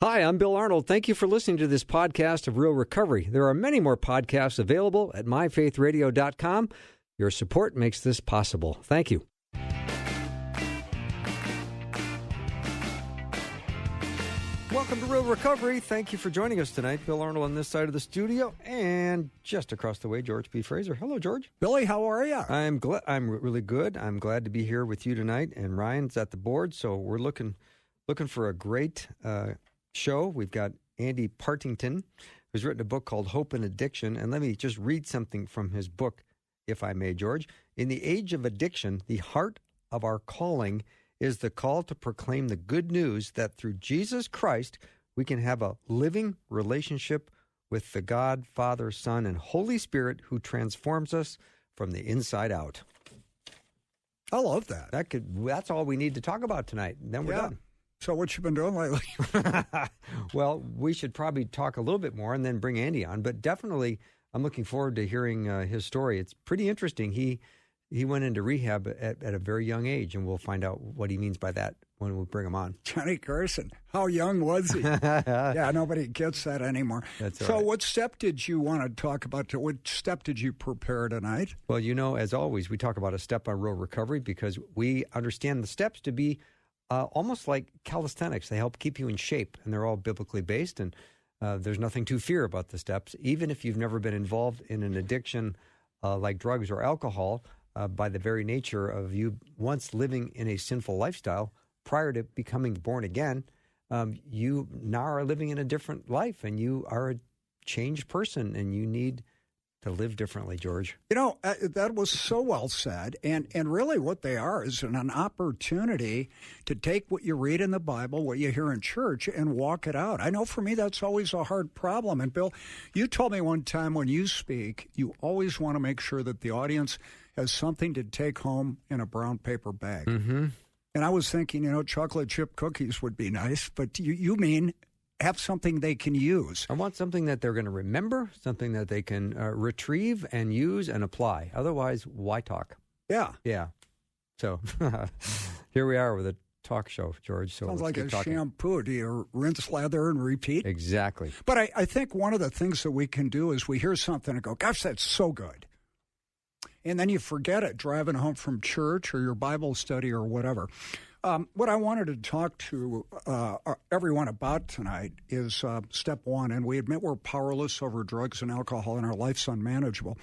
Hi, I'm Bill Arnold. Thank you for listening to this podcast of Real Recovery. There are many more podcasts available at myfaithradio.com. Your support makes this possible. Thank you. Welcome to Real Recovery. Thank you for joining us tonight. Bill Arnold on this side of the studio, and just across the way, George B. Fraser. Hello, George. Billy, how are you? I'm really good. I'm glad to be here with you tonight, and Ryan's at the board, so we're looking for a great show. We've got Andy Partington, who's written a book called Hope and Addiction. And let me just read something from his book, if I may, George. In the age of addiction, the heart of our calling is the call to proclaim the good news that through Jesus Christ, we can have a living relationship with the God, Father, Son, and Holy Spirit who transforms us from the inside out. I love that. That's all we need to talk about tonight. And then we're done. So what you been doing lately? Well, we should probably talk a little bit more and then bring Andy on. But definitely, I'm looking forward to hearing his story. It's pretty interesting. He went into rehab at a very young age, and we'll find out what he means by that when we bring him on. Johnny Carson, how young was he? Yeah, nobody gets that anymore. That's so right. What step did you want to talk about? What step did you prepare tonight? Well, as always, we talk about a step on Real Recovery because we understand the steps to be almost like calisthenics. They help keep you in shape, and they're all biblically based, and there's nothing to fear about the steps. Even if you've never been involved in an addiction like drugs or alcohol, by the very nature of you once living in a sinful lifestyle prior to becoming born again, you now are living in a different life, and you are a changed person, and you need to live differently, George. That was so well said. And really what they are is an opportunity to take what you read in the Bible, what you hear in church, and walk it out. I know for me that's always a hard problem. And, Bill, you told me one time when you speak, you always want to make sure that the audience has something to take home in a brown paper bag. Mm-hmm. And I was thinking, chocolate chip cookies would be nice, but you mean have something they can use. I want something that they're going to remember, something that they can retrieve and use and apply. Otherwise, why talk? Yeah. Yeah. So here we are with a talk show, George. So sounds like a shampoo. Do you rinse, lather, and repeat? Exactly. But I think one of the things that we can do is we hear something and go, gosh, that's so good. And then you forget it driving home from church or your Bible study or whatever. What I wanted to talk to everyone about tonight is step one, and we admit we're powerless over drugs and alcohol, and our life's unmanageable.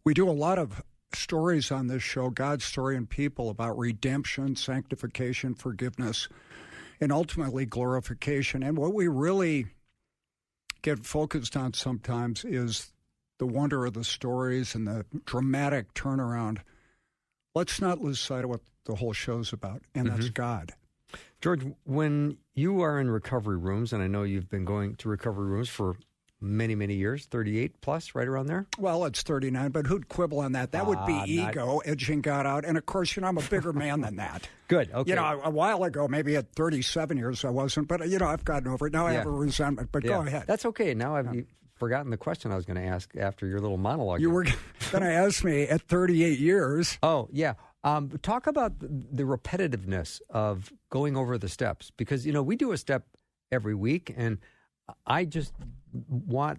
We do a lot of stories on this show, God's story and people, about redemption, sanctification, forgiveness, and ultimately glorification. And what we really get focused on sometimes is the wonder of the stories and the dramatic turnaround. Let's not lose sight of what the whole show's about, and that's God. George, when you are in recovery rooms, and I know you've been going to recovery rooms for many, many years, 38 plus, right around there? Well, it's 39, but who'd quibble on that? That would be ego, edging God out. And, of course, I'm a bigger man than that. Good, okay. A while ago, maybe at 37 years I wasn't, but, I've gotten over it. Now I have a resentment, but go ahead. That's okay. Now I've forgotten the question I was going to ask after your little monologue. You were going to ask me at 38 years. Oh, yeah. Talk about the repetitiveness of going over the steps, because, we do a step every week, and I just want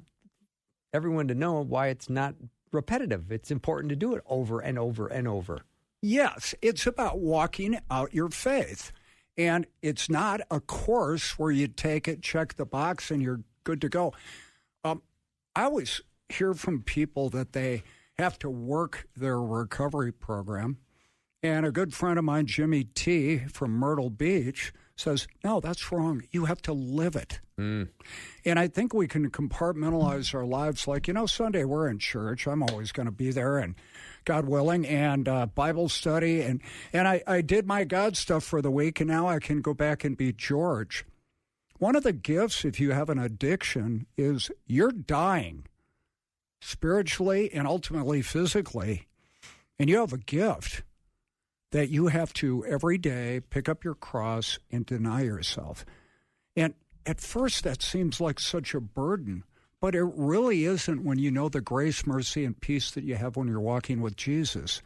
everyone to know why it's not repetitive. It's important to do it over and over and over. Yes, it's about walking out your faith. And it's not a course where you take it, check the box, and you're good to go. I always hear from people that they have to work their recovery program. And a good friend of mine, Jimmy T. from Myrtle Beach, says, no, that's wrong. You have to live it. And I think we can compartmentalize our lives like, Sunday we're in church. I'm always going to be there, and God willing, and Bible study. And I did my God stuff for the week, and now I can go back and be George. One of the gifts, if you have an addiction, is you're dying spiritually and ultimately physically, and you have a gift that you have to every day pick up your cross and deny yourself. And at first that seems like such a burden, but it really isn't when you know the grace, mercy, and peace that you have when you're walking with Jesus.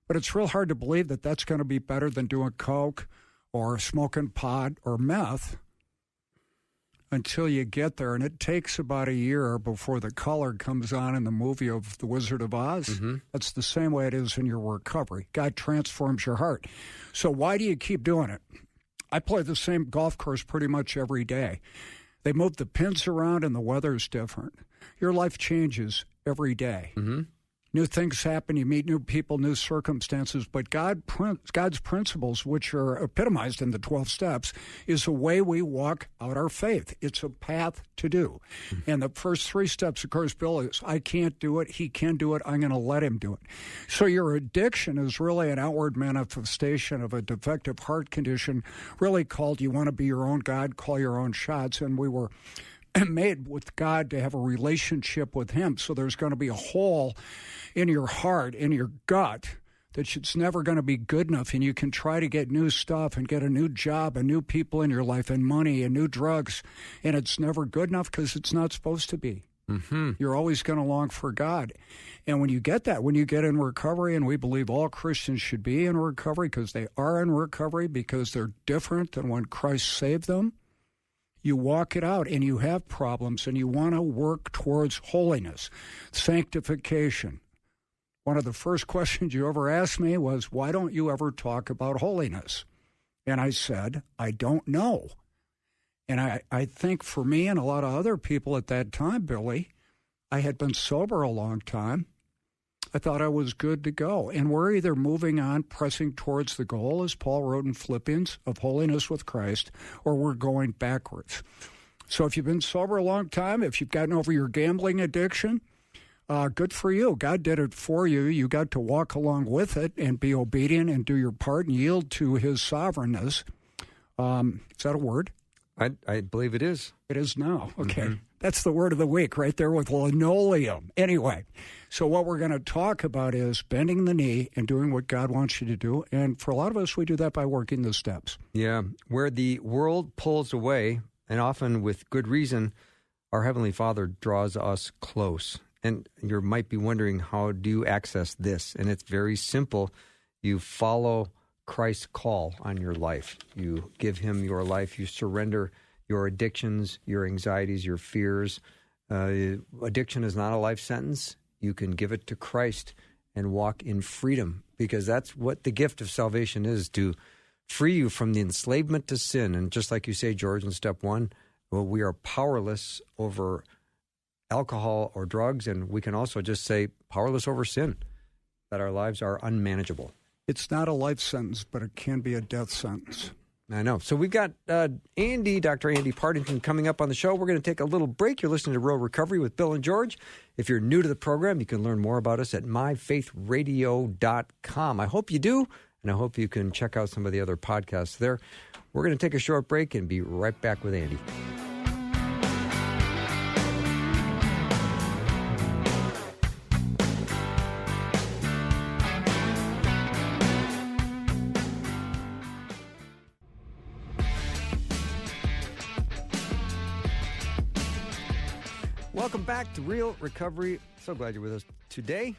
But it's real hard to believe that that's going to be better than doing coke or smoking pot or meth. until you get there. And it takes about a year before the color comes on in the movie of The Wizard of Oz. Mm-hmm. That's the same way it is in your recovery. God transforms your heart. So why do you keep doing it? I play the same golf course pretty much every day. They move the pins around and the weather's different. Your life changes every day. Mm-hmm. New things happen. You meet new people, new circumstances. But God's principles, which are epitomized in the 12 steps, is a way we walk out our faith. It's a path to do. Mm-hmm. And the first 3 steps, of course, Bill, is I can't do it. He can do it. I'm going to let him do it. So your addiction is really an outward manifestation of a defective heart condition, really called you want to be your own God, call your own shots. And we were made with God to have a relationship with him. So there's going to be a hole in your heart, in your gut, that it's never going to be good enough. And you can try to get new stuff and get a new job and new people in your life and money and new drugs. And it's never good enough because it's not supposed to be. Mm-hmm. You're always going to long for God. And when you get that, when you get in recovery, and we believe all Christians should be in recovery because they are in recovery because they're different than when Christ saved them, you walk it out and you have problems and you want to work towards holiness, sanctification. One of the first questions you ever asked me was, why don't you ever talk about holiness? And I said, I don't know. And I think for me and a lot of other people at that time, Billy, I had been sober a long time. I thought I was good to go. And we're either moving on, pressing towards the goal, as Paul wrote in Philippians, of holiness with Christ, or we're going backwards. So if you've been sober a long time, if you've gotten over your gambling addiction, good for you. God did it for you. You got to walk along with it and be obedient and do your part and yield to his sovereignness. Is that a word? I believe it is. It is now. Okay. Mm-hmm. That's the word of the week right there with linoleum. Anyway, so what we're going to talk about is bending the knee and doing what God wants you to do. And for a lot of us, we do that by working the steps. Yeah. Where the world pulls away, and often with good reason, our Heavenly Father draws us close. And you might be wondering, how do you access this? And it's very simple. You follow Christ's call on your life. You give him your life. You surrender your addictions, your anxieties, your fears. Addiction is not a life sentence. You can give it to Christ and walk in freedom, because that's what the gift of salvation is, to free you from the enslavement to sin. And just like you say, George, in step 1, well, we are powerless over alcohol or drugs, and we can also just say powerless over sin, that our lives are unmanageable. It's not a life sentence, but it can be a death sentence. I know. So we've got Dr. Andy Partington coming up on the show. We're going to take a little break. You're listening to Real Recovery with Bill and George. If you're new to the program, you can learn more about us at myfaithradio.com. I hope you do, and I hope you can check out some of the other podcasts there. We're going to take a short break and be right back with Andy. Welcome back to Real Recovery. So glad you're with us today.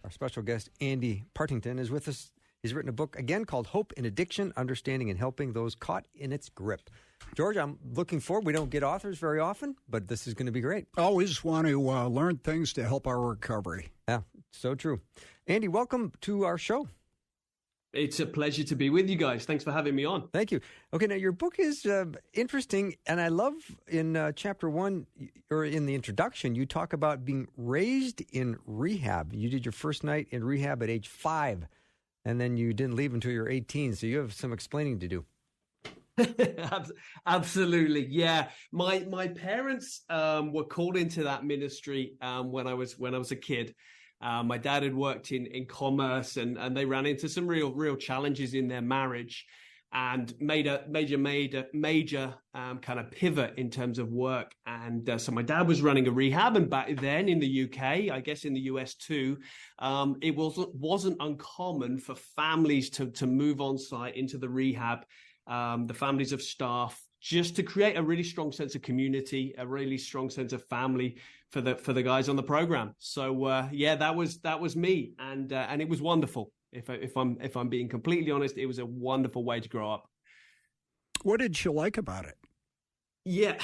Our special guest, Andy Partington, is with us. He's written a book, again, called Hope in Addiction, Understanding and Helping Those Caught in Its Grip. George, I'm looking forward. We don't get authors very often, but this is going to be great. Always want to learn things to help our recovery. Yeah, so true. Andy, welcome to our show. It's a pleasure to be with you guys. Thanks for having me on. Thank you. Okay, now your book is interesting, and I love in chapter 1, or in the introduction, you talk about being raised in rehab. You did your first night in rehab at age 5, and then you didn't leave until you were 18, so you have some explaining to do. Absolutely, yeah. My parents were called into that ministry when I was a kid. My dad had worked in commerce, and they ran into some real challenges in their marriage, and made a major kind of pivot in terms of work. And so my dad was running a rehab, and back then in the UK, I guess in the US too, it wasn't uncommon for families to move on site into the rehab, the families of staff, just to create a really strong sense of community, a really strong sense of family for the guys on the program. So yeah, that was me, and it was wonderful. If I'm being completely honest, it was a wonderful way to grow up. What did you like about it? Yeah,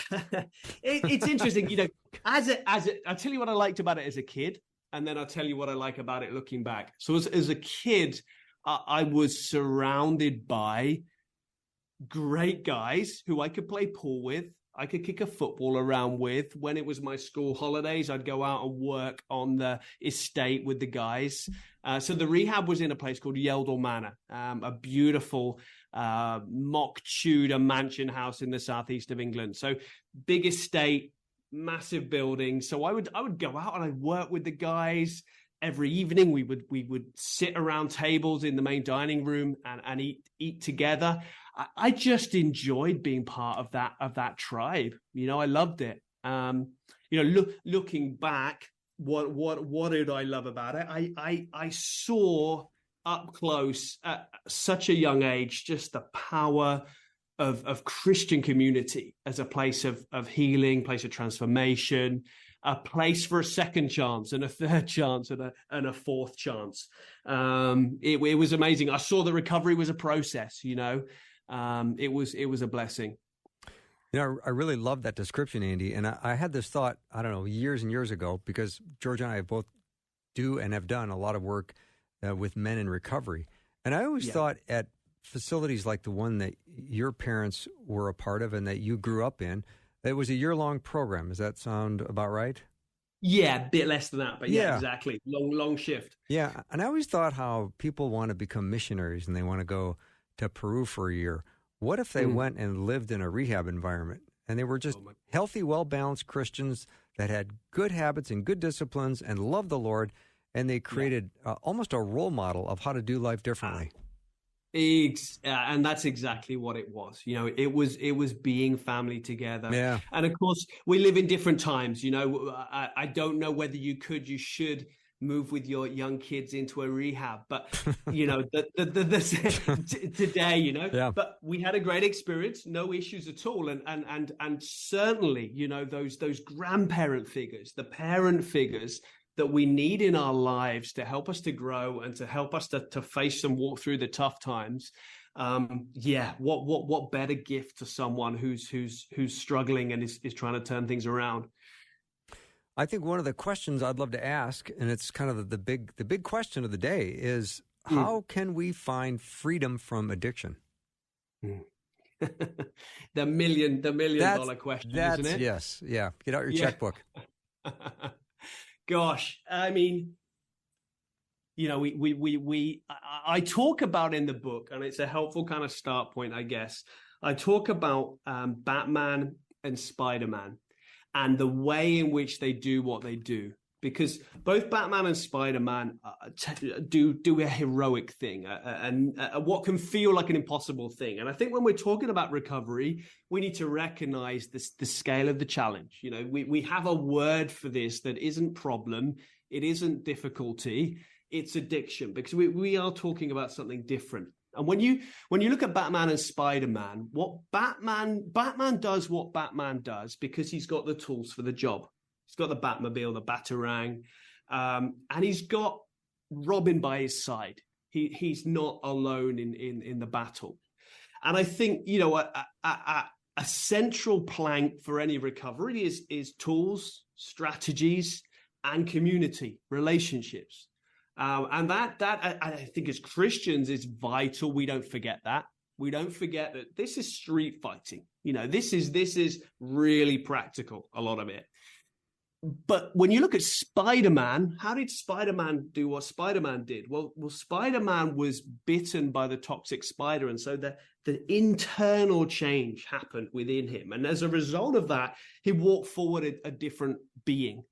it's interesting. I'll tell you what I liked about it as a kid, and then I'll tell you what I like about it looking back. So as a kid, I was surrounded by great guys who I could play pool with. I could kick a football around with. When it was my school holidays, I'd go out and work on the estate with the guys. So the rehab was in a place called Yeldall Manor, a beautiful mock Tudor mansion house in the southeast of England. So big estate, massive building. So I would go out and I'd work with the guys. Every evening we would sit around tables in the main dining room and eat together. I just enjoyed being part of that tribe. I loved it. Looking back, what did I love about it? I saw up close at such a young age just the power of Christian community as a place of healing, place of transformation, a place for a second chance and a third chance and a fourth chance. It was amazing. I saw the recovery was a process. It was a blessing. I really love that description, Andy. And I had this thought, I don't know, years and years ago, because George and I both do and have done a lot of work with men in recovery. And I always thought at facilities like the one that your parents were a part of and that you grew up in, it was a year-long program. Does that sound about right? Yeah, a bit less than that, but yeah, exactly. Long shift. Yeah, and I always thought how people want to become missionaries and they want to go to Peru for a year. What if they went and lived in a rehab environment and they were just healthy, well-balanced Christians that had good habits and good disciplines and loved the Lord, and they created almost a role model of how to do life differently? And that's exactly what it was. It was being family together. Yeah. And of course, we live in different times. I don't know whether you should move with your young kids into a rehab, but today, but we had a great experience, no issues at all. And certainly, those grandparent figures, the parent figures that we need in our lives to help us to grow and to help us to face and walk through the tough times. What better gift to someone who's struggling and is trying to turn things around. I think one of the questions I'd love to ask, and it's kind of the big question of the day, is how can we find freedom from addiction? the million dollar question, isn't it? Yes. Yeah. Get out your checkbook. Gosh, I mean, I talk about in the book, and it's a helpful kind of start point, I guess. I talk about Batman and Spider-Man and the way in which they do what they do, because both Batman and Spider-Man do a heroic thing and what can feel like an impossible thing. And I think when we're talking about recovery, we need to recognize the scale of the challenge. We have a word for this that isn't problem, it isn't difficulty, it's addiction, because we are talking about something different. And when you look at Batman and Spider-Man, Batman does what Batman does because he's got the tools for the job. He's got the Batmobile, the Batarang, and he's got Robin by his side. He's not alone in the battle. And I think, a central plank for any recovery is tools, strategies, and community relationships. And that I think as Christians is vital. We don't forget that. We don't forget that this is street fighting. This is really practical, a lot of it. But when you look at Spider-Man, how did Spider-Man do what Spider-Man did? Well, Spider-Man was bitten by the toxic spider. And so the internal change happened within him. And as a result of that, he walked forward a different being.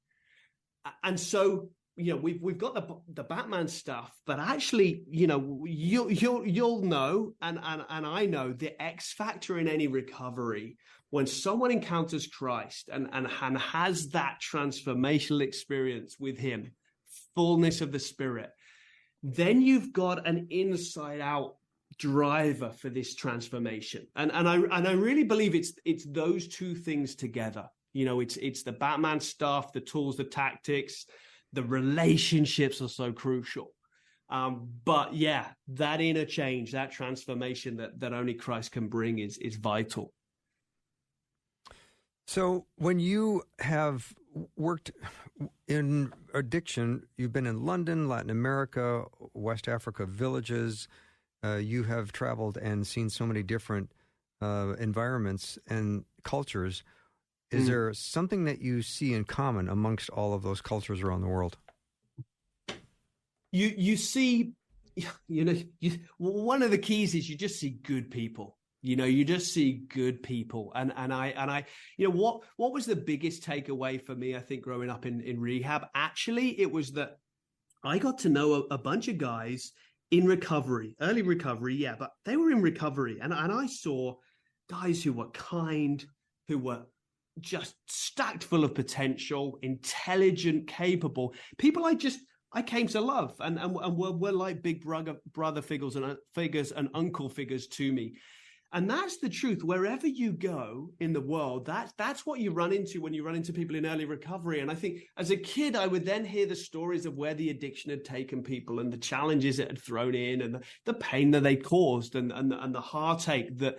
And so, we've got the Batman stuff, but actually, you'll know, and I know the X factor in any recovery. When someone encounters Christ and has that transformational experience with him, fullness of the Spirit, then you've got an inside out driver for this transformation. And I really believe it's those two things together. It's the Batman stuff, the tools, the tactics, the relationships are so crucial. But yeah, that inner change, that transformation that only Christ can bring is vital. So when you have worked in addiction, you've been in London, Latin America, West Africa villages. You have traveled and seen so many different environments and cultures. Is there something that you see in common amongst all of those cultures around the world? You see, one of the keys is you just see good people. You just see good people. And I, what was the biggest takeaway for me, I think, growing up in rehab? Actually, it was that I got to know a bunch of guys in recovery, early recovery. Yeah, but they were in recovery. And I saw guys who were kind, who were just stacked full of potential, intelligent, capable people I came to love and were like big brother figures and uncle figures to me. And that's the truth. Wherever you go in the world, that's what you run into when you run into people in early recovery. And I think as a kid, I would then hear the stories of where the addiction had taken people and the challenges it had thrown in and the pain that they caused and the heartache that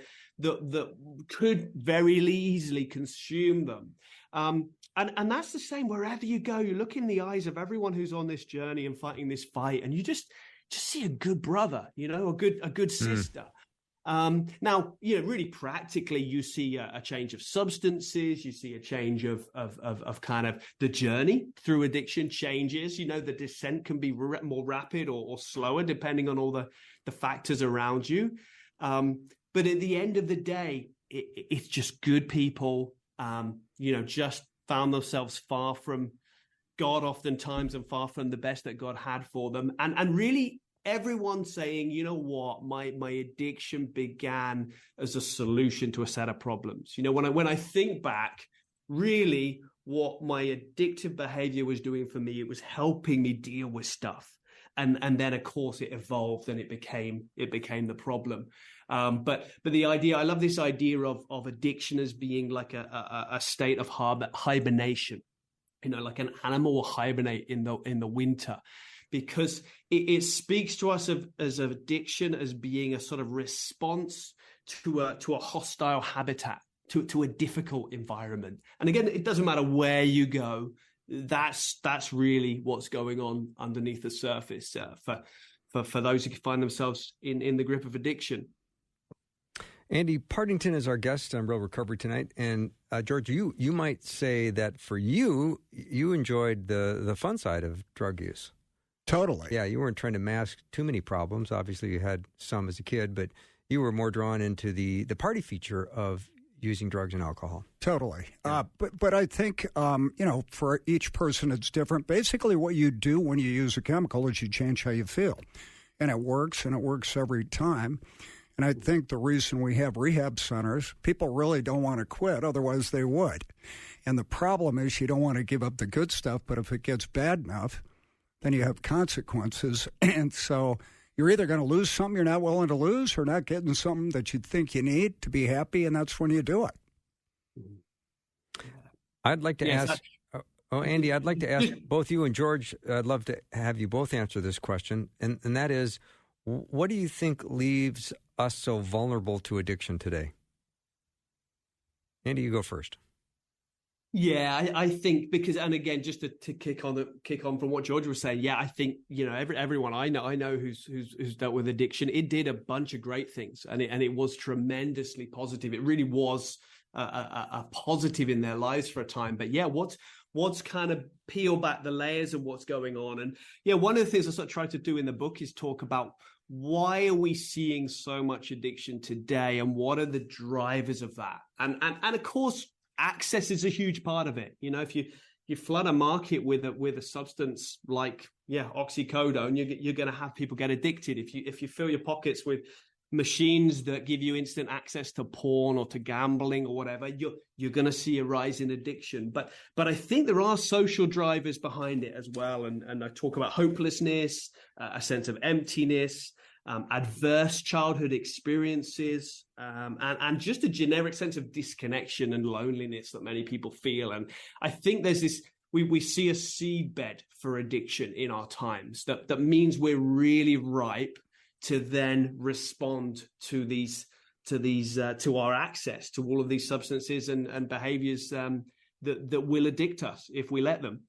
could very easily consume them. And that's the same wherever you go. You look in the eyes of everyone who's on this journey and fighting this fight, and you just see a good brother, a good sister. Now, really practically, you see a change of substances. You see a change of kind of the journey through addiction changes. The descent can be more rapid or slower depending on all the factors around you. But at the end of the day, it's just good people, just found themselves far from God oftentimes and far from the best that God had for them. And really everyone saying, you know what, my addiction began as a solution to a set of problems. When I think back, really what my addictive behavior was doing for me, it was helping me deal with stuff. And then of course it evolved and it became the problem. But the idea, I love this idea of addiction as being like a state of hibernation, like an animal will hibernate in the winter, because it speaks to us as addiction as being a sort of response to a hostile habitat, to a difficult environment. And again, it doesn't matter where you go. That's really what's going on underneath the surface for those who find themselves in the grip of addiction. Andy Partington is our guest on Real Recovery tonight. And George, you might say that for you enjoyed the fun side of drug use. Totally. Yeah, you weren't trying to mask too many problems. Obviously, you had some as a kid, but you were more drawn into the party feature of using drugs and alcohol. Totally. Yeah. But I think, for each person, it's different. Basically, what you do when you use a chemical is you change how you feel. And it works every time. And I think the reason we have rehab centers, people really don't want to quit, otherwise they would. And the problem is you don't want to give up the good stuff, but if it gets bad enough, then you have consequences. And so you're either going to lose something you're not willing to lose or not getting something that you think you need to be happy, and that's when you do it. I'd like to ask... Andy, I'd like to ask both you and George, I'd love to have you both answer this question, and that is, what do you think leaves us so vulnerable to addiction today? Andy, you go first. Yeah, I think because, and again, just to kick on from what George was saying, yeah, I think everyone I know who's dealt with addiction, it did a bunch of great things, and it was tremendously positive. It really was a positive in their lives for a time. But yeah, what's kind of peel back the layers of what's going on, and yeah, one of the things I sort of try to do in the book is talk about why are we seeing so much addiction today, and what are the drivers of that, and of course, access is a huge part of it. If you flood a market with a substance like oxycodone, you're going to have people get addicted. If you fill your pockets with machines that give you instant access to porn or to gambling or whatever, you're going to see a rise in addiction. But I think there are social drivers behind it as well. And I talk about hopelessness, a sense of emptiness, adverse childhood experiences, and just a generic sense of disconnection and loneliness that many people feel. And I think there's this, we see a seedbed for addiction in our times that means we're really ripe to then respond to these these to our access to all of these substances and behaviors that will addict us if we let them.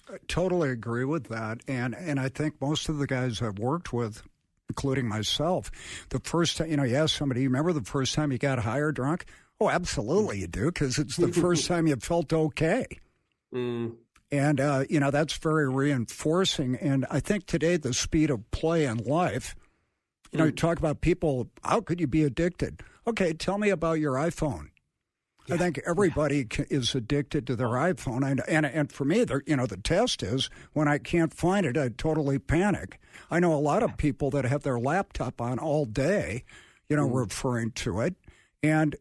I totally agree with that, and I think most of the guys I've worked with, including myself, the first time, you ask somebody, you remember the first time you got high or drunk? Oh, absolutely you do, because it's the first time you felt okay. And, that's very reinforcing. And I think today the speed of play in life, you talk about people, how could you be addicted? Okay, tell me about your iPhone. I think everybody is addicted to their iPhone. And for me, the test is when I can't find it, I totally panic. I know a lot of people that have their laptop on all day, referring to it. And,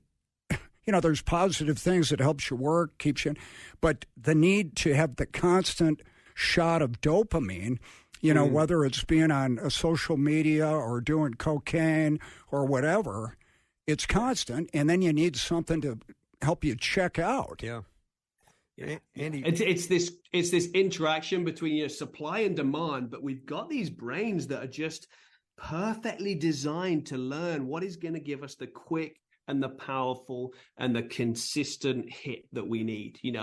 there's positive things that helps you work, keeps you, but the need to have the constant shot of dopamine, whether it's being on a social media or doing cocaine or whatever, it's constant. And then you need something to help you check out. Yeah. Andy, it's this interaction between your supply and demand, but we've got these brains that are just perfectly designed to learn what is going to give us the quick and the powerful and the consistent hit that we need, and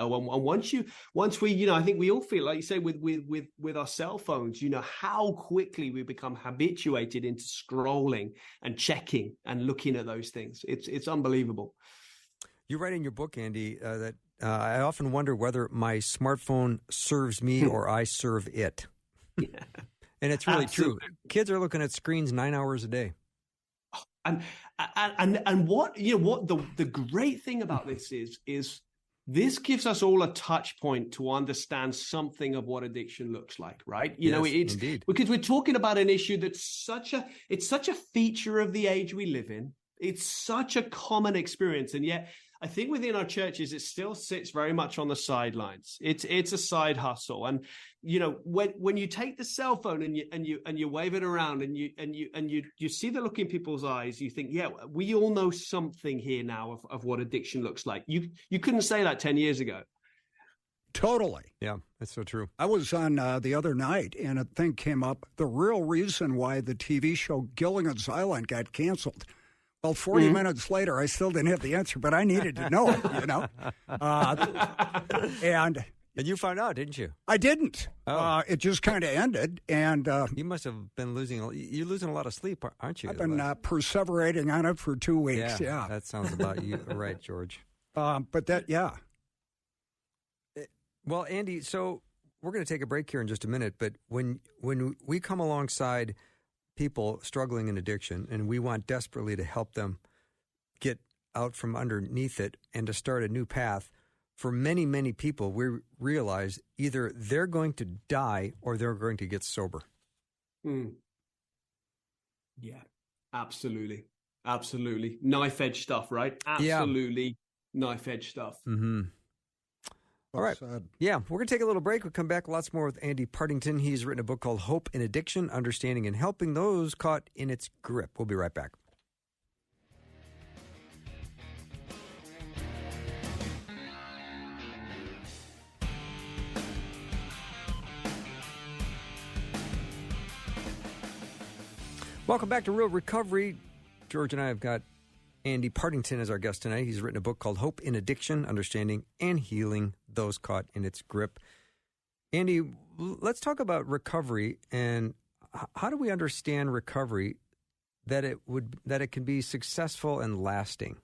once we, I think we all feel like you say with our cell phones, how quickly we become habituated into scrolling and checking and looking at those things. It's unbelievable. You write in your book, Andy, that I often wonder whether my smartphone serves me or I serve it. Yeah. And it's really Absolutely. true. Kids are looking at screens 9 hours a day. And what the great thing about this is this gives us all a touch point to understand something of what addiction looks like, right? It's indeed. Because we're talking about an issue that's such a feature of the age we live in. It's such a common experience, and yet I think within our churches it still sits very much on the sidelines. It's a side hustle, and when you take the cell phone and you wave it around and you see the look in people's eyes, you think, yeah, we all know something here now of what addiction looks like. You couldn't say that 10 years ago. Totally. Yeah, that's so true. I was on the other night, and a thing came up. The real reason why the TV show Gilligan's Island got canceled. Well, 40 minutes later, I still didn't have the answer, but I needed to know it, And you found out, didn't you? I didn't. Oh. It just kind of ended, and you must have been you're losing a lot of sleep, aren't you? I've been perseverating on it for 2 weeks. Yeah. That sounds about you, right, George? But that, yeah. Well, Andy, so we're going to take a break here in just a minute, but when we come alongside people struggling in addiction, and we want desperately to help them get out from underneath it and to start a new path, for many, many people, we realize either they're going to die or they're going to get sober. Yeah, absolutely. Absolutely. Knife-edge stuff, right? Absolutely knife-edge stuff. Mm-hmm. All right. Yeah, we're going to take a little break. We'll come back lots more with Andy Partington. He's written a book called Hope in Addiction, Understanding and Helping Those Caught in Its Grip. We'll be right back. Welcome back to Real Recovery. George and I have got Andy Partington as our guest tonight. He's written a book called Hope in Addiction, Understanding and Healing Those Caught in Its Grip. Andy, let's talk about recovery, and how do we understand recovery that it can be successful and lasting?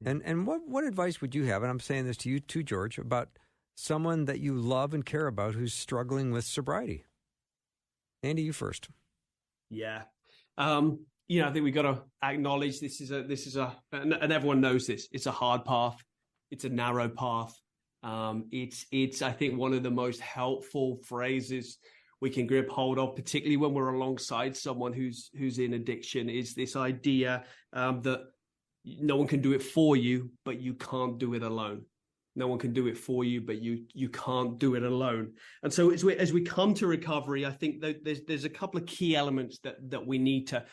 And what advice would you have, and I'm saying this to you too, George, about someone that you love and care about who's struggling with sobriety? Andy, you first. Yeah. I think we've got to acknowledge this is and everyone knows this. It's a hard path. It's a narrow path. It's I think one of the most helpful phrases we can grip hold of, particularly when we're alongside someone who's in addiction, is this idea that no one can do it for you, but you can't do it alone. No one can do it for you, but you can't do it alone. And so as we come to recovery, I think that there's a couple of key elements that we need to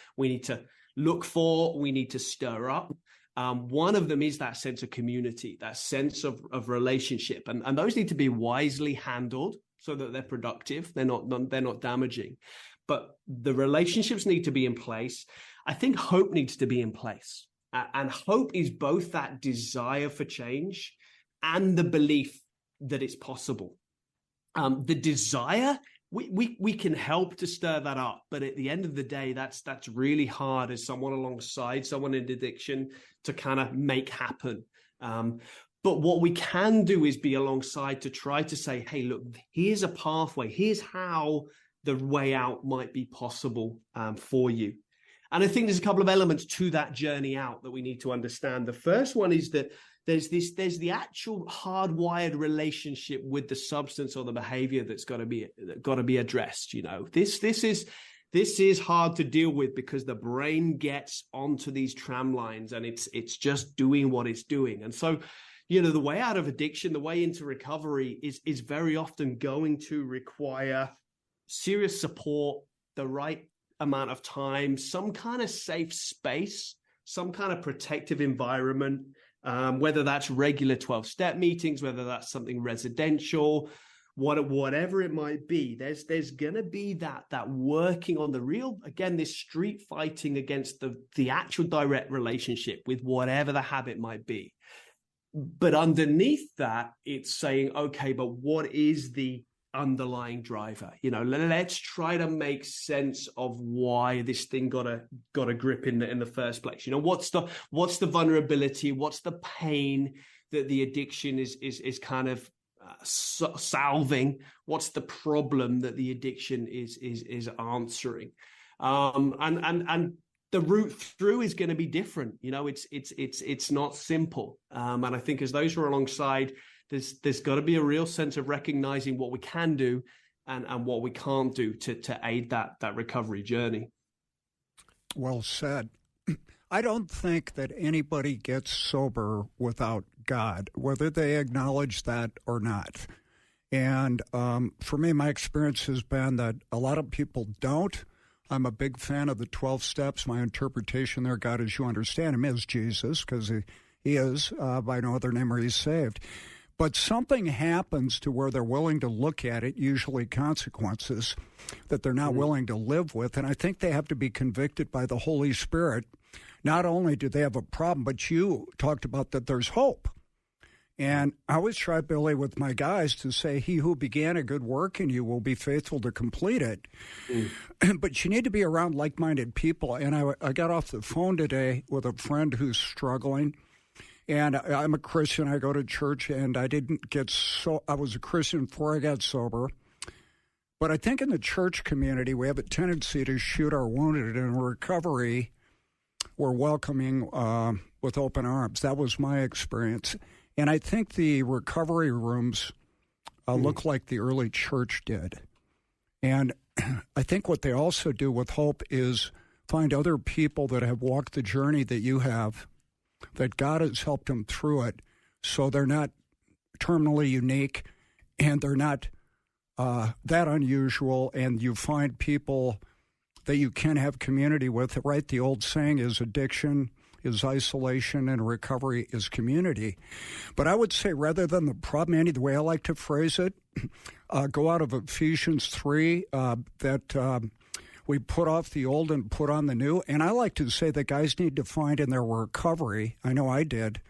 look for, we need to stir up. One of them is that sense of community, that sense of relationship, and those need to be wisely handled so that they're productive, they're not damaging. But the relationships need to be in place. I think hope needs to be in place. And hope is both that desire for change and the belief that it's possible. The desire, we can help to stir that up, but at the end of the day, that's really hard as someone alongside someone in addiction to kind of make happen. But what we can do is be alongside to try to say, hey, look, here's a pathway. Here's how the way out might be possible for you. And I think there's a couple of elements to that journey out that we need to understand. The first one is that there's the actual hardwired relationship with the substance or the behavior that's got to be addressed. You know, this is hard to deal with because the brain gets onto these tram lines and it's just doing what it's doing. And so, you know, the way out of addiction, the way into recovery is very often going to require serious support, the right amount of time, some kind of safe space, some kind of protective environment, whether that's regular 12-step meetings, whether that's something residential, whatever it might be. There's going to be that working on the real, again, this street fighting against the actual direct relationship with whatever the habit might be. But underneath that, it's saying, okay, but what is the underlying driver? You know, let's try to make sense of why this thing got a grip in the first place. You know, what's the vulnerability? What's the pain that the addiction is kind of solving? What's the problem that the addiction is answering? And the route through is going to be different. You know, it's not simple. And I think as those who are alongside, there's got to be a real sense of recognizing what we can do and what we can't do to aid that recovery journey. Well said. I don't think that anybody gets sober without God, whether they acknowledge that or not. And for me, my experience has been that a lot of people don't. I'm a big fan of the 12 steps. My interpretation there, God as you understand him, is Jesus, because he is, by no other name are you saved. But something happens to where they're willing to look at it, usually consequences, that they're not willing to live with. And I think they have to be convicted by the Holy Spirit. Not only do they have a problem, but you talked about that there's hope. And I always try, Billy, with my guys to say, he who began a good work in you will be faithful to complete it. But you need to be around like-minded people. And I got off the phone today with a friend who's struggling. And I'm a Christian. I go to church, and I was a Christian before I got sober. But I think in the church community, we have a tendency to shoot our wounded. In recovery, we're welcoming with open arms. That was my experience. And I think the recovery rooms look like the early church did. And I think what they also do with hope is find other people that have walked the journey that you have, that God has helped them through it, so they're not terminally unique and they're not that unusual, and you find people that you can have community with, right? The old saying is addiction is isolation and recovery is community. But I would say rather than the problem, Andy, the way I like to phrase it, go out of Ephesians 3, that we put off the old and put on the new. And I like to say that guys need to find in their recovery, I know I did,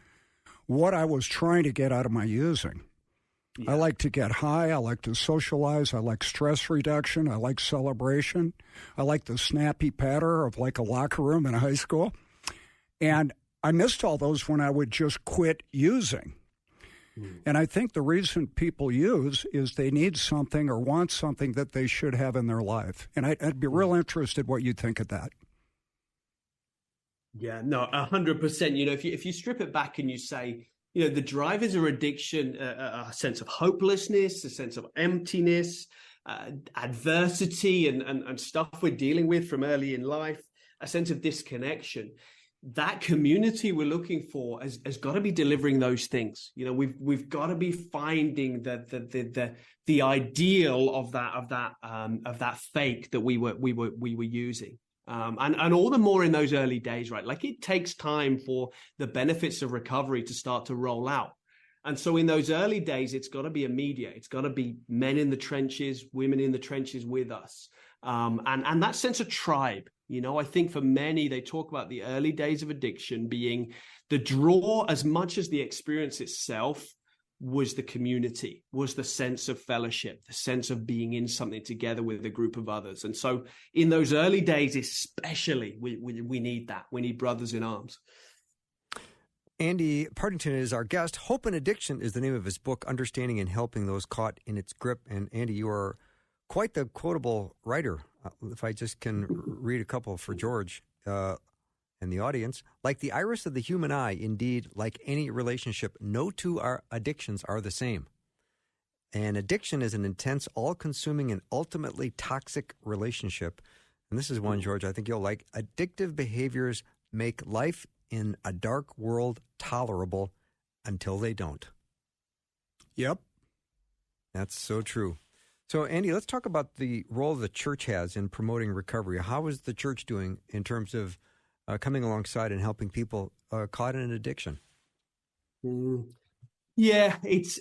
what I was trying to get out of my using. Yeah. I like to get high. I like to socialize. I like stress reduction. I like celebration. I like the snappy patter of like a locker room in high school. And I missed all those when I would just quit using. And I think the reason people use is they need something or want something that they should have in their life. And I'd be real interested what you think of that. Yeah, no, 100%. You know, if you strip it back and you say, you know, the drivers of addiction, a sense of hopelessness, a sense of emptiness, adversity and stuff we're dealing with from early in life, a sense of disconnection. That community we're looking for has got to be delivering those things. You know, we've got to be finding the ideal of that fake that we were using. And all the more in those early days, right? Like it takes time for the benefits of recovery to start to roll out. And so in those early days, it's got to be immediate. It's got to be men in the trenches, women in the trenches with us. And that sense of tribe, I think for many, they talk about the early days of addiction being the draw as much as the experience itself was the community, was the sense of fellowship, the sense of being in something together with a group of others. And so in those early days, especially, we need that. We need brothers in arms. Andy Partington is our guest. Hope and Addiction is the name of his book, Understanding and Helping Those Caught in Its Grip. And Andy, you are quite the quotable writer. If I just can read a couple for George and the audience. Like the iris of the human eye, indeed, like any relationship, no two addictions are the same. And addiction is an intense, all-consuming, and ultimately toxic relationship. And this is one, George, I think you'll like. Addictive behaviors make life in a dark world tolerable until they don't. Yep. That's so true. So, Andy, let's talk about the role the church has in promoting recovery. How is the church doing in terms of coming alongside and helping people caught in an addiction? Yeah, it's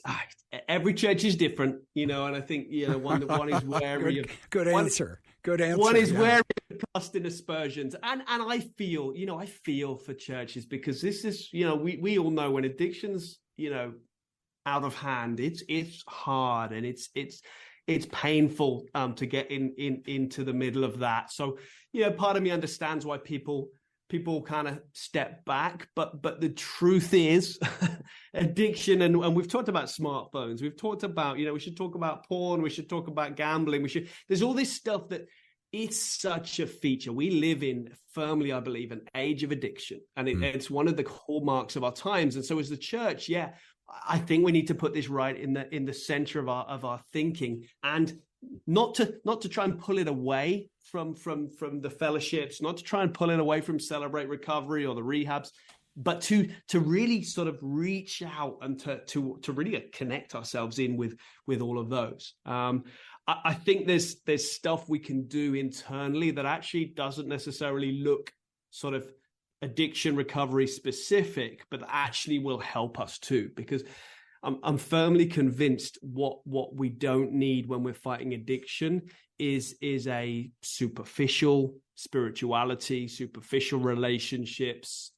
every church is different, and I think one is wary of good answer. One is wary of casting aspersions, and I feel for churches because this is we all know when addiction's out of hand, it's hard and it's painful to get into the middle of that. So part of me understands why people kind of step back, but the truth is addiction, and we've talked about smartphones, we've talked about, we should talk about porn, we should talk about gambling, there's all this stuff that it's such a feature. We live in, firmly, I believe, an age of addiction, and it's one of the hallmarks of our times. And so as the church, I think we need to put this right in the center of our thinking, and not to try and pull it away from the fellowships, not to try and pull it away from Celebrate Recovery or the rehabs, but to really sort of reach out and to really connect ourselves in with all of those. I think there's stuff we can do internally that actually doesn't necessarily look sort of addiction recovery specific, but actually will help us too, because I'm firmly convinced what we don't need when we're fighting addiction is a superficial spirituality, superficial relationships,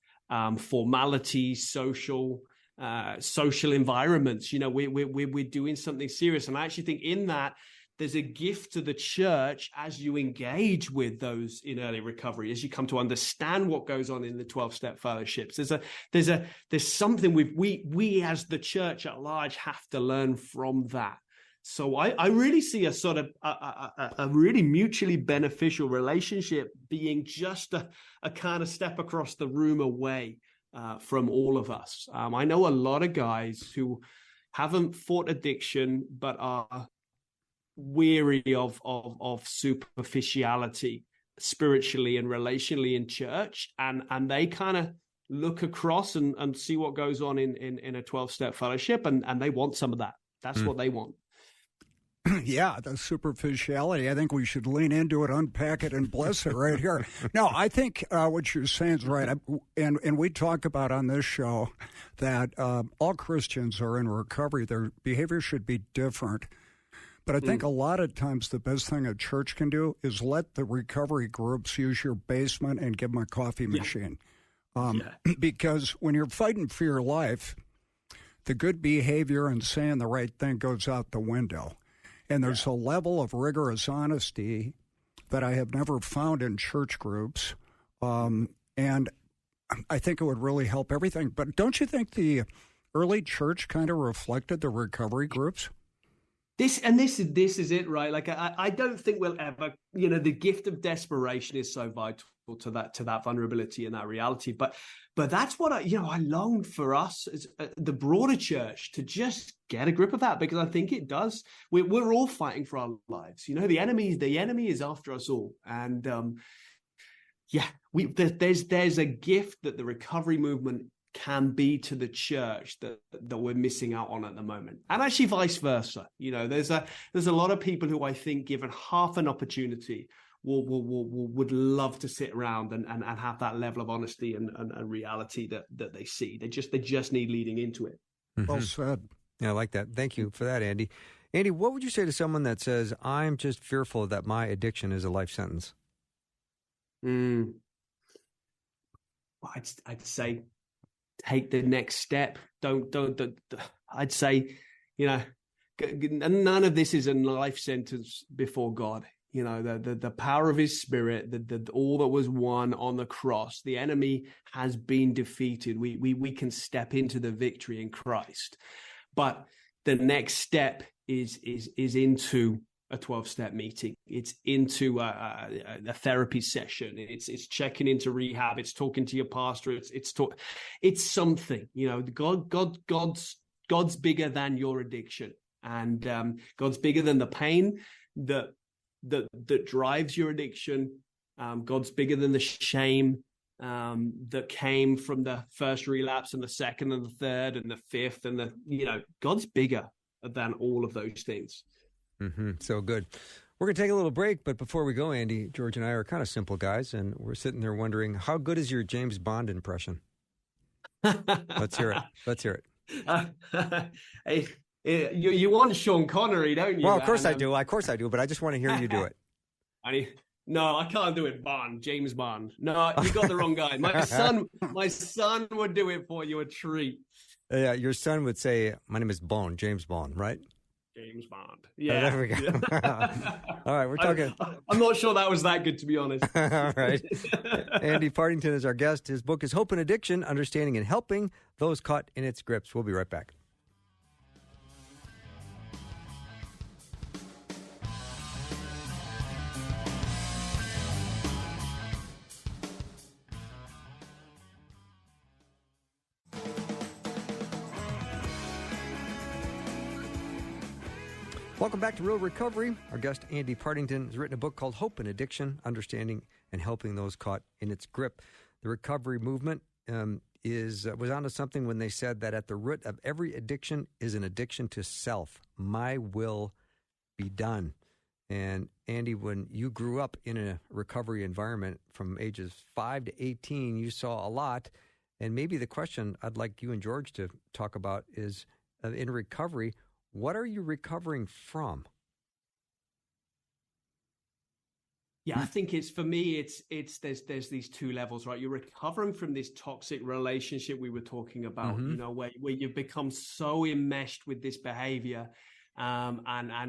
formalities, social environments. We're doing something serious, and I actually think in that there's a gift to the church as you engage with those in early recovery, as you come to understand what goes on in the 12-step fellowships. There's something we as the church at large have to learn from that. So I really see a sort of a really mutually beneficial relationship being just a kind of step across the room away from all of us. I know a lot of guys who haven't fought addiction but are weary of superficiality spiritually and relationally in church, and they kind of look across and see what goes on in a 12-step fellowship, and they want some of that. That's what they want. Yeah, the superficiality. I think we should lean into it, unpack it, and bless it right here. No, I think what you're saying is right. And we talk about on this show that all Christians are in recovery. Their behavior should be different. But I think a lot of times the best thing a church can do is let the recovery groups use your basement and give them a coffee machine. Because when you're fighting for your life, the good behavior and saying the right thing goes out the window. And there's a level of rigorous honesty that I have never found in church groups. And I think it would really help everything. But don't you think the early church kind of reflected the recovery groups? This is it, right? Like I don't think we'll ever, the gift of desperation is so vital to that vulnerability and that reality. But that's what I long for us as the broader church to just get a grip of that, because I think it does. We're all fighting for our lives. The enemy is after us all, and there's a gift that the recovery movement can be to the church that we're missing out on at the moment, and actually vice versa. There's a lot of people who I think, given half an opportunity, would love to sit around and have that level of honesty and reality that they see. They just need leading into it. Well said. Yeah, I like that. Thank you for that, Andy. Andy, what would you say to someone that says, I'm just fearful that my addiction is a life sentence? Mm. I'd say take the next step. Don't. I'd say, none of this is a life sentence before God. The power of His Spirit, all that was won on the cross. The enemy has been defeated. We can step into the victory in Christ, but the next step is into a 12-step meeting. It's into a therapy session. It's checking into rehab. It's talking to your pastor. It's something. God's bigger than your addiction, and God's bigger than the pain that drives your addiction. God's bigger than the shame that came from the first relapse and the second and the third and the fifth and God's bigger than all of those things. Mm-hmm. So good. We're going to take a little break, but before we go, Andy, George and I are kind of simple guys, and we're sitting there wondering, how good is your James Bond impression? Let's hear it. Hey, you want Sean Connery, don't you? Well, of course I do. Of course I do, but I just want to hear you do it. No, I can't do it. James Bond. No, you got the wrong guy. My son would do it for you, a treat. Yeah, your son would say, "My name is Bond, James Bond," right? James Bond. Yeah. There we go. Yeah. All right, we're talking. I'm not sure that was that good, to be honest. All right. Andy Partington is our guest. His book is Hope and Addiction, Understanding and Helping Those Caught in Its Grips. We'll be right back. Welcome back to Real Recovery. Our guest, Andy Partington, has written a book called Hope and Addiction, Understanding and Helping Those Caught in Its Grip. The recovery movement was onto something when they said that at the root of every addiction is an addiction to self. My will be done. And Andy, when you grew up in a recovery environment from ages 5 to 18, you saw a lot. And maybe the question I'd like you and George to talk about is, in recovery, what are you recovering from? Yeah, I think for me, there's these two levels, right? You're recovering from this toxic relationship we were talking about, where you've become so enmeshed with this behavior, and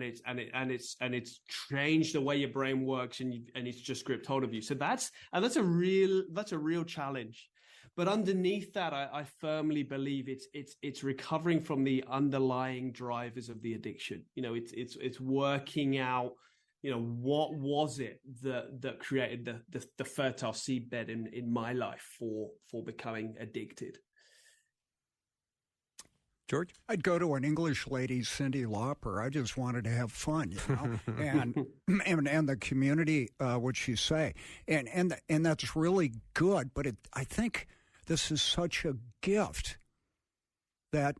it's changed the way your brain works, and it's just gripped hold of you. So that's a real challenge. But underneath that, I firmly believe it's recovering from the underlying drivers of the addiction. It's working out, what was it that created the fertile seedbed in my life for becoming addicted. George? I'd go to an English lady, Cyndi Lauper. I just wanted to have fun, and the community, what she say, and that's really good. But I think this is such a gift that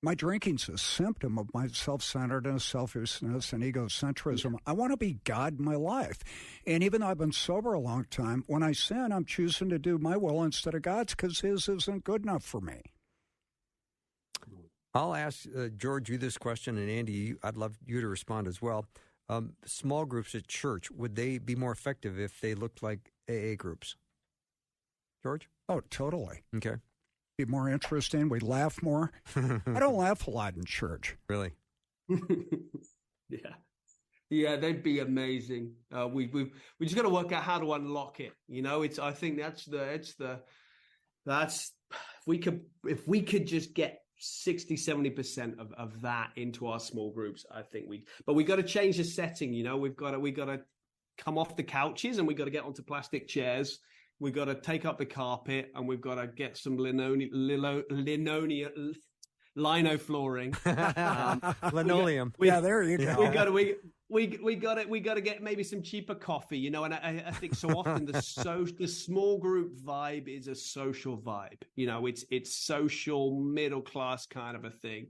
my drinking's a symptom of my self-centeredness, selfishness, and egocentrism. I want to be God in my life. And even though I've been sober a long time, when I sin, I'm choosing to do my will instead of God's because His isn't good enough for me. I'll ask George you this question, and Andy, I'd love you to respond as well. Small groups at church, would they be more effective if they looked like AA groups? George? Oh, totally. Okay. Be more interesting. We laugh more. I don't laugh a lot in church. Really? Yeah, they'd be amazing. We just got to work out how to unlock it. I think if we could just get 60-70% of that into our small groups, I think but we got to change the setting. We've got to come off the couches and we got to get onto plastic chairs. We've got to take up the carpet and we've got to get some lino flooring. Linoleum. There you go. We got to get maybe some cheaper coffee, and I think so often the small group vibe is a social vibe. It's social middle class kind of a thing.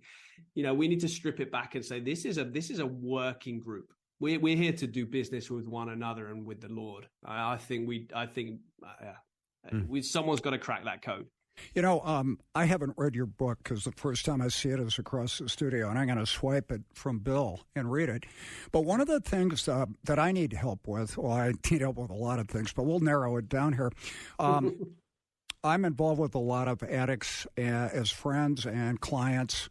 We need to strip it back and say this is a working group. We're here to do business with one another and with the Lord. I think someone's got to crack that code. I haven't read your book because the first time I see it is across the studio, and I'm going to swipe it from Bill and read it. But one of the things that I need help with, well, I need help with a lot of things, but we'll narrow it down here. I'm involved with a lot of addicts as friends and clients,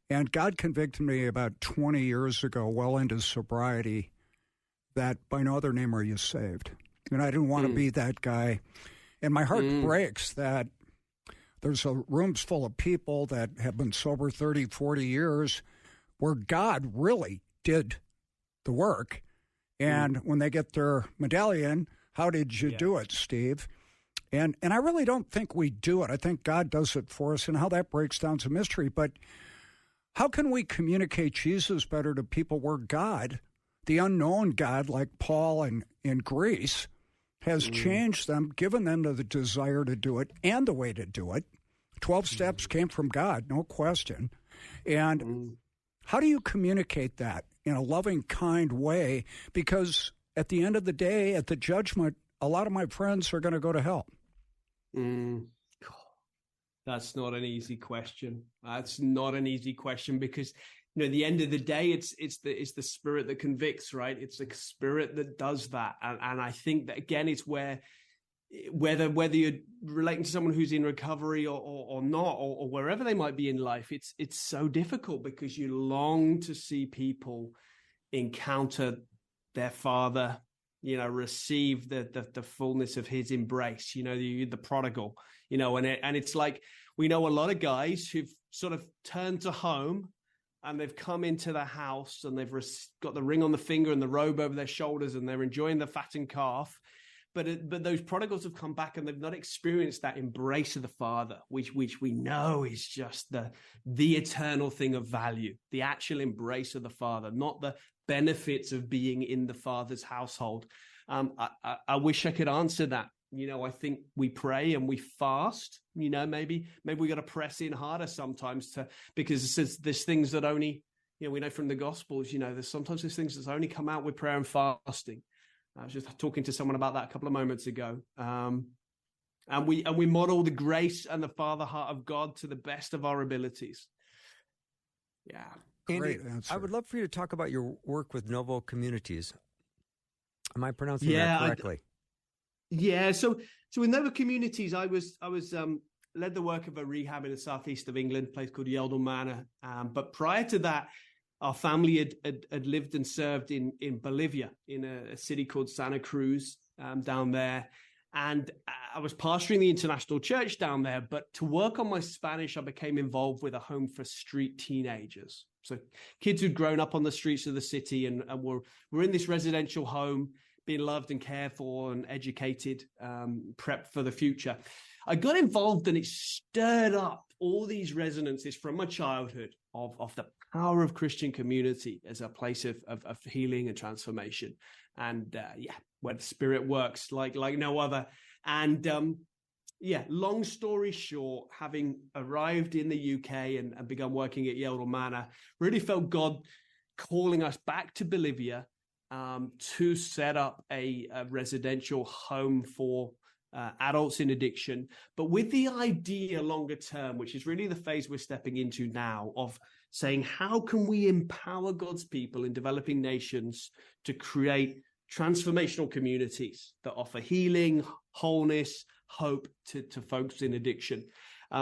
and God convicted me about 20 years ago, well into sobriety, that by no other name are you saved. And I didn't want to be that guy. And my heart breaks that there's rooms full of people that have been sober 30, 40 years where God really did the work. And when they get their medallion, how did you do it, Steve? And I really don't think we do it. I think God does it for us, and how that breaks down is a mystery. But how can we communicate Jesus better to people where God, the unknown God, like Paul in Greece, has changed them, given them the desire to do it and the way to do it. 12 steps came from God, no question. And how do you communicate that in a loving, kind way? Because at the end of the day, at the judgment, a lot of my friends are going to go to hell. That's not an easy question. That's not an easy question because, at the end of the day, it's the Spirit that convicts, right? It's the Spirit that does that. And I think that, again, it's whether you're relating to someone who's in recovery or not, or wherever they might be in life, it's so difficult because you long to see people encounter their Father, receive the fullness of his embrace, the prodigal, and it's like, we know a lot of guys who've sort of turned to home and they've come into the house and they've got the ring on the finger and the robe over their shoulders and they're enjoying the fattened calf. But those prodigals have come back and they've not experienced that embrace of the Father, which we know is just the eternal thing of value, the actual embrace of the Father, not the benefits of being in the Father's household. I wish I could answer that. I think we pray and we fast. Maybe we got to press in harder sometimes because there's things that only, we know from the Gospels, there's sometimes there's things that only come out with prayer and fasting. I was just talking to someone about that a couple of moments ago. And we model the grace and the Father heart of God to the best of our abilities. Yeah. Andy, I would love for you to talk about your work with Novo Communities. Am I pronouncing that correctly? So in Novo Communities, I was led the work of a rehab in the southeast of England, a place called Yeldon Manor. But prior to that, our family had lived and served in Bolivia, in a city called Santa Cruz down there. And I was pastoring the international church down there. But to work on my Spanish, I became involved with a home for street teenagers. So kids who'd grown up on the streets of the city and were in this residential home, being loved and cared for and educated, prepped for the future. I got involved and it stirred up all these resonances from my childhood of the power of Christian community as a place of healing and transformation. And where the Spirit works like no other. And long story short, having arrived in the UK and begun working at Yeldon Manor, really felt God calling us back to Bolivia to set up a residential home for adults in addiction, but with the idea longer term, which is really the phase we're stepping into now, of saying, how can we empower God's people in developing nations to create transformational communities that offer healing, wholeness, hope to folks in addiction?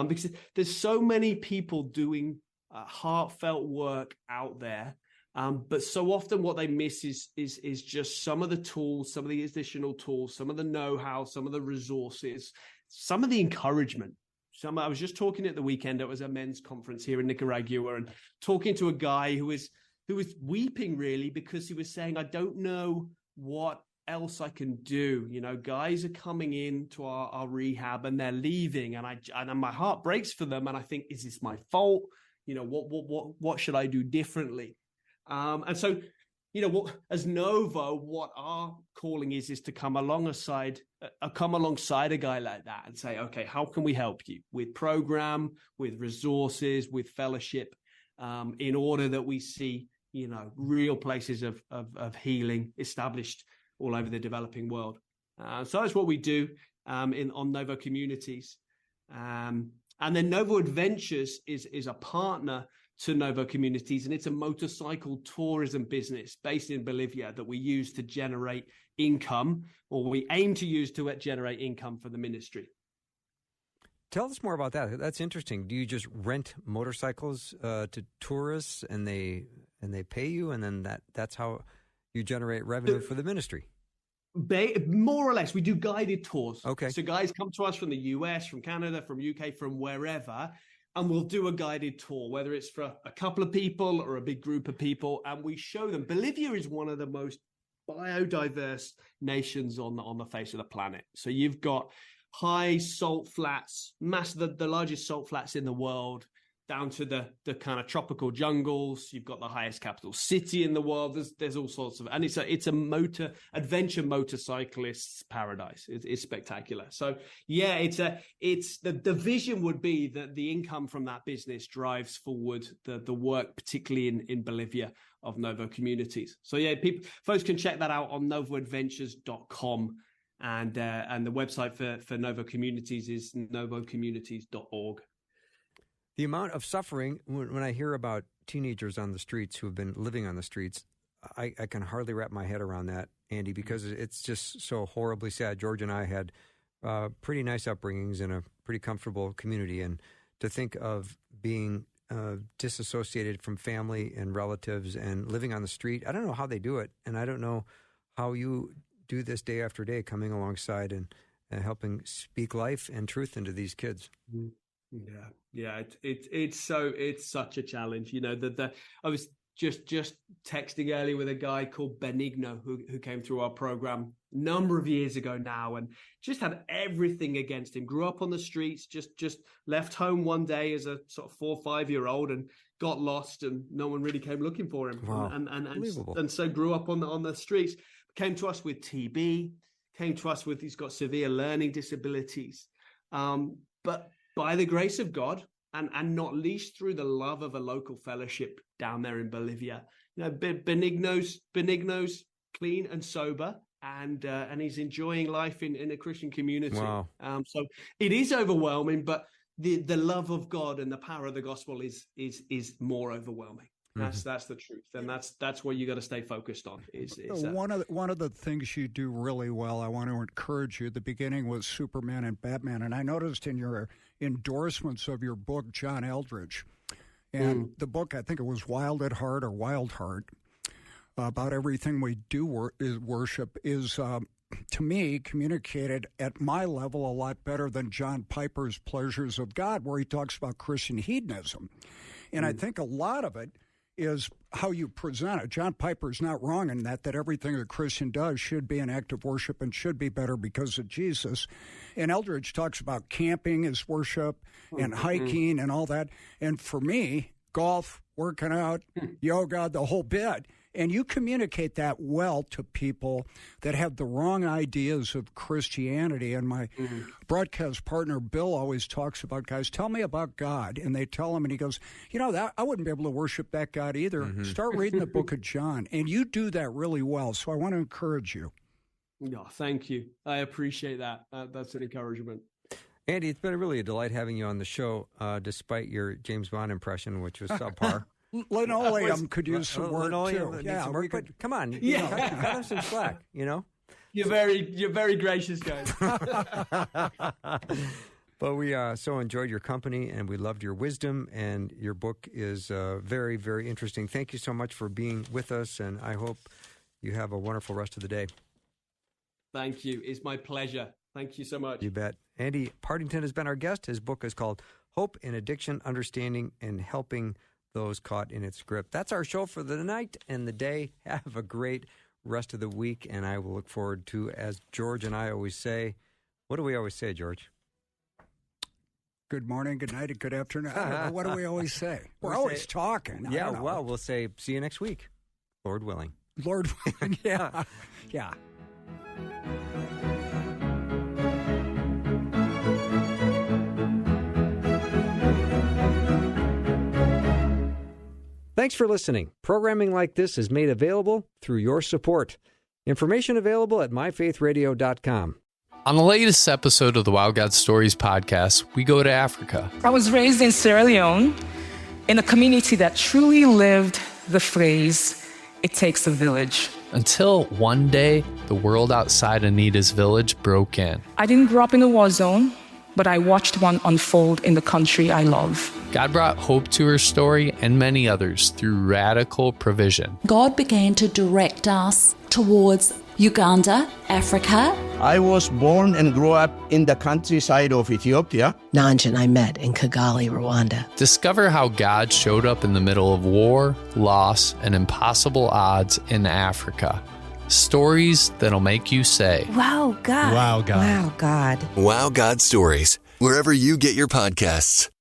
Because there's so many people doing heartfelt work out there. But so often what they miss is just some of the tools, some of the additional tools, some of the know-how, some of the resources, some of the encouragement. I was just talking at the weekend. It was a men's conference here in Nicaragua, and talking to a guy who was weeping really because he was saying, I don't know what else I can do. Guys are coming into our rehab and they're leaving, and my heart breaks for them. And I think, is this my fault? What should I do differently? And so, as Novo, what our calling is to come alongside a guy like that and say, okay, how can we help you with program, with resources, with fellowship, in order that we see, real places of healing established all over the developing world. So that's what we do on Novo Communities. And then Novo Adventures is a partner to Novo Communities, and it's a motorcycle tourism business based in Bolivia that we use to generate income, or we aim to use to generate income for the ministry. Tell us more about that. That's interesting. Do you just rent motorcycles to tourists, and they pay you, and then that's how you generate revenue for the ministry? More or less, we do guided tours. Okay. So guys come to us from the US, from Canada, from UK, from wherever, and we'll do a guided tour, whether it's for a couple of people or a big group of people, and we show them. Bolivia is one of the most biodiverse nations on the face of the planet. So you've got high salt flats, the largest salt flats in the world, down to the kind of tropical jungles. You've got the highest capital city in the world. There's all sorts of, and it's a adventure motorcyclist's paradise. It's spectacular. So yeah, it's the vision would be that the income from that business drives forward the work, particularly in Bolivia, of Novo Communities. So yeah, folks can check that out on novoadventures.com. And the website for Novo Communities is novocommunities.org. The amount of suffering, when I hear about teenagers on the streets who have been living on the streets, I can hardly wrap my head around that, Andy, because it's just so horribly sad. George and I had pretty nice upbringings in a pretty comfortable community, and to think of being disassociated from family and relatives and living on the street, I don't know how they do it, and I don't know how you do this day after day, coming alongside and helping speak life and truth into these kids. Yeah. It's such a challenge. You know, I was just texting earlier with a guy called Benigno who came through our program a number of years ago now, and just had everything against him. Grew up on the streets, just left home one day as a sort of 4 or 5 year old and got lost, and no one really came looking for him. Wow. And so grew up on the streets. Came to us with TB. Came to us with he's got severe learning disabilities. But by the grace of God, and not least through the love of a local fellowship down there in Bolivia, you know, Benigno's clean and sober, and he's enjoying life in a Christian community. Wow. So it is overwhelming, but the love of God and the power of the gospel is more overwhelming. That's the truth, and that's what you got to stay focused on. One of the things you do really well, I want to encourage you. The beginning was Superman and Batman, and I noticed in your endorsements of your book, John Eldredge, and the book, I think it was Wild at Heart or Wild Heart, about everything we do worship is, to me, communicated at my level a lot better than John Piper's Pleasures of God, where he talks about Christian hedonism, and I think a lot of it is how you present it. John Piper's not wrong in that everything a Christian does should be an act of worship and should be better because of Jesus. And Eldredge talks about camping as worship and hiking and all that. And for me, golf, working out, yoga, the whole bit. And you communicate that well to people that have the wrong ideas of Christianity. And my broadcast partner, Bill, always talks about guys, tell me about God. And they tell him, and he goes, you know, I wouldn't be able to worship that God either. Start reading the book of John. And you do that really well. So I want to encourage you. No, thank you. I appreciate that. That's an encouragement. Andy, it's been really a delight having you on the show, despite your James Bond impression, which was subpar. Linoleum could use some work too. Yeah, but come on, cut him some slack. You know, you're very gracious, guys. But we so enjoyed your company, and we loved your wisdom, and your book is very, very interesting. Thank you so much for being with us, and I hope you have a wonderful rest of the day. Thank you. It's my pleasure. Thank you so much. You bet. Andy Partington has been our guest. His book is called Hope in Addiction, Understanding and Helping Those Caught in Its Grip. That's our show for the night and the day. Have a great rest of the week, and I will look forward to, as George and I always say, what do we always say, George? Good morning, good night, and good afternoon. I don't know, what do we always say? We're always talking. Yeah, well, we'll say, see you next week, Lord willing. Lord willing, yeah. Yeah. Thanks for listening. Programming like this is made available through your support. Information available at myfaithradio.com. On the latest episode of the Wow God Stories podcast, we go to Africa. I was raised in Sierra Leone in a community that truly lived the phrase, "It takes a village." Until one day, the world outside Anita's village broke in. I didn't grow up in a war zone, but I watched one unfold in the country I love. God brought hope to her story and many others through radical provision. God began to direct us towards Uganda, Africa. I was born and grew up in the countryside of Ethiopia. Nanj and I met in Kigali, Rwanda. Discover how God showed up in the middle of war, loss, and impossible odds in Africa. Stories that'll make you say, "Wow, God. Wow, God. Wow, God." Wow, God Stories, wherever you get your podcasts.